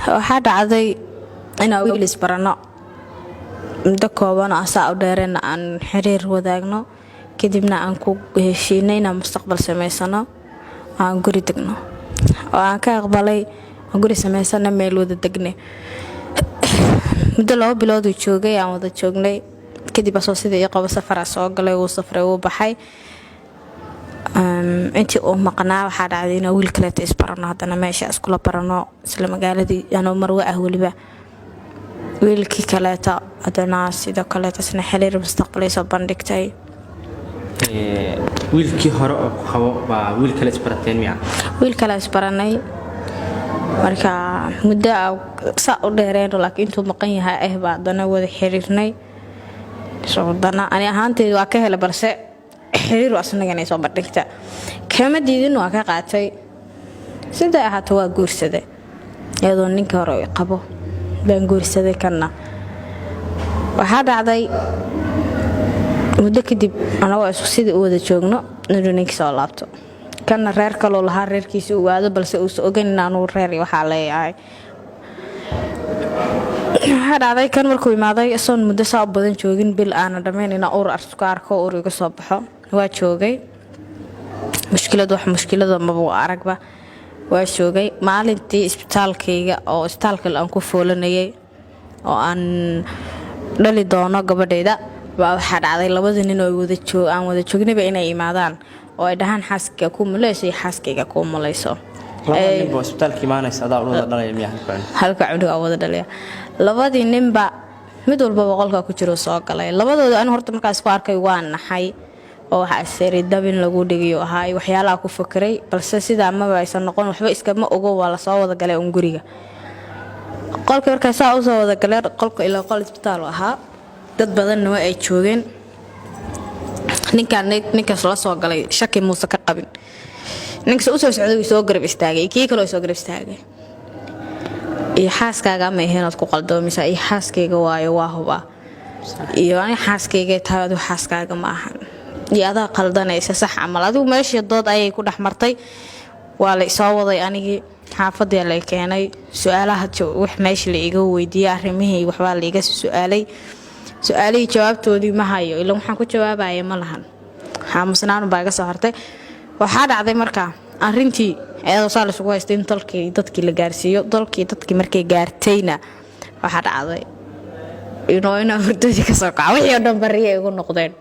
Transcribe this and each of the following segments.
waxaa dhacday inaan wiil isbarano muddo kooban oo asaa u dheereen aan xiriir wadaagno kadibna aan ku heshiinay inaan mustaqbal samaysano aan guri degno oo aan ka aqbalay guri samaysano meel wada degne muddo 2 bilood oo joogay aan wada joognay kadib asoo sidii qabo safar soo galay oo safray oo baxay intii oo maqnaa waxaa dhacday in wiil kale isbarano hadana meesha isku la barano isla magaaladii aan marwa ah waliba wiilkii kale hadana sidoo kale tasna xiriir mustaqbalay soo bandhigtay wiilkii hore oo qabo baa wiil kale isbarateen miya wiil kale isbaranay marka muddo saa u dheereen laakiin intuu maqan yahay baa dana wada xiriirnay soo dana ani ahaanteedu waa ka helay balse xiriir asnagan ay soo bandhigta kama diidin waa ka qaatay sida ahaato waa guursaday iyadoo ninka hore qabo baan guursaday kana waxa dhacday muddo kadib ana waa isku sidii u wada joogno inuu ninka soo laabto kana reer kale lahaa reerkiisa uu waado balse uu soo ogaan inaanu reer waxa leeyahay hada kan markuu imaaday asoon muddo saa badan joogin bil aan dhameyn ina uur arko uur iga soo baxo waa joogay mushkilada ma buu aragba waa joogay maalintii isbitaalkayga oo isbitaalka aan ku foolanayay oo aan dhali doono gabadheeda waxa dhacday labada nin oo wada joognaba inay imaadaan oo ay dhahan xaaska ku muleysay xaaskayga ku muleyso nin boo isbitaalka imaanaysa adaa wada dhalay miyaa halka cunug wada dhalay labadii ninba mid walba boqolka ku jiro soo galay labadooda aan horta markaas ku arkay waan naxay oo waxa asari dabin lagu dhigiyo ahay waxyaalaha ku fakiray balse sida ma aysan noqon waxba iska ma ogo waa la soo wada galay guriga qolka markaas oo soo wada galay qolka ilaa qol isbitaal ahaa dad badan oo ay joogeen ninkaas la soo galay shaki muuse ka qabin ninkaas uu soo socday soo garab istaagay kii kale soo garab istaagay iyo xaaskaaga ma ahayn ku qaldoomaysa iyo xaaskayga waayo waa huba iyo ani xaaskayga taado xaaskaaga ma ahan iyo adaa qaldanaysa sax amal adigu meeshii dood ayay ku dhaxmartay waa la soo waday anigi xaafadii la keenay su'aalaha wax meeshii la iga weydiiyay arrimihii waxba la iga su'aalay jawaabtoodii ma hayo ilaa waxaan ku jawaabayay ma lahan xamusnaan baa iga soo hartay waxa dhacday markaa arrintii ayadoo saal isugu haystay dadkii la gaarsiiyo dadkii markay gaartayna waxa dhacday inuu hurdadii ka soo kacay wixii dhan bariye igu noqdeen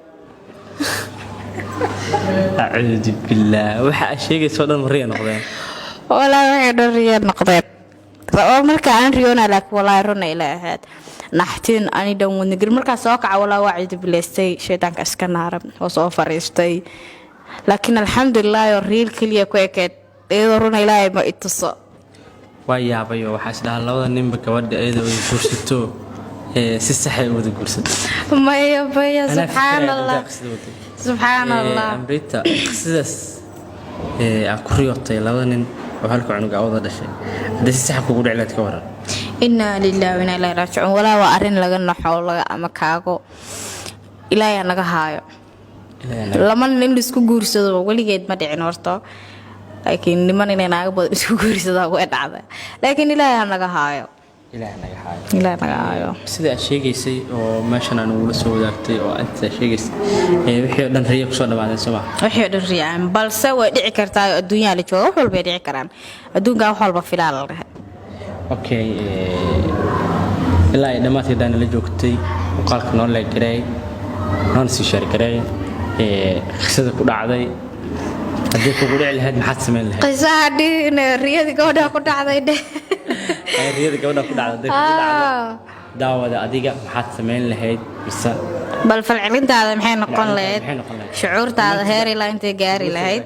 a'uudu billah waxa sheegayso dhan bariye noqdeen walaal wixii dhan bariye noqdeen oo marka aan riyoona laakiin walaal runa ilaahaad naxtiin ani dhan wadnigir marka soo kacay walaal waa ciid bileystay shaytaanka iska naarab oo soo fariistay laakiin alxamdulillah riil kaliya ku ekeed iyadoo runa ilaahay ma ituso waa yaabayo waxa isdhahan labada ninba gabadha iyadoo ay guursato si sax ah wada guursato maya subhanallah amrita sidaas aan ku riyotay labada nin oo halka cunuga wada dhashay hadii si sax kugu dhiclaad ka waran inna lillahi wa inna ilayhi raaji'un wala waa arin laga naxo laga ama kaago ilaahay naga haayo lama nin isku guursado waligeed ma dhicin horto laakiin niman inay naaga badan isku guursado way dhacday laakiin ilaahay naga haayo sida aad sheegaysay oo meeshan aan ugu soo wadaagtay oo aad sheegaysay wixii dhan riyo ku soo dhawaadeen Soomaa wixii dhan riyaan balse way dhici kartaa adduunka la joogo wax walba dhici karaan adduunka wax walba filaal laga okay ilaa dhamaatay daan la joogtay qalka nool la jiray noon si shirkaday qisada ku dhacday hadii ku dhici lahayd maxaad sameyn lahayd qisaadina riyada gabadha ku dhacday riyada gabadha ku dhacday daawada adiga maxaad sameyn lahayd bal falcelintaada maxay noqon lahayd shucuurtaada heer ilaa intee gaari lahayd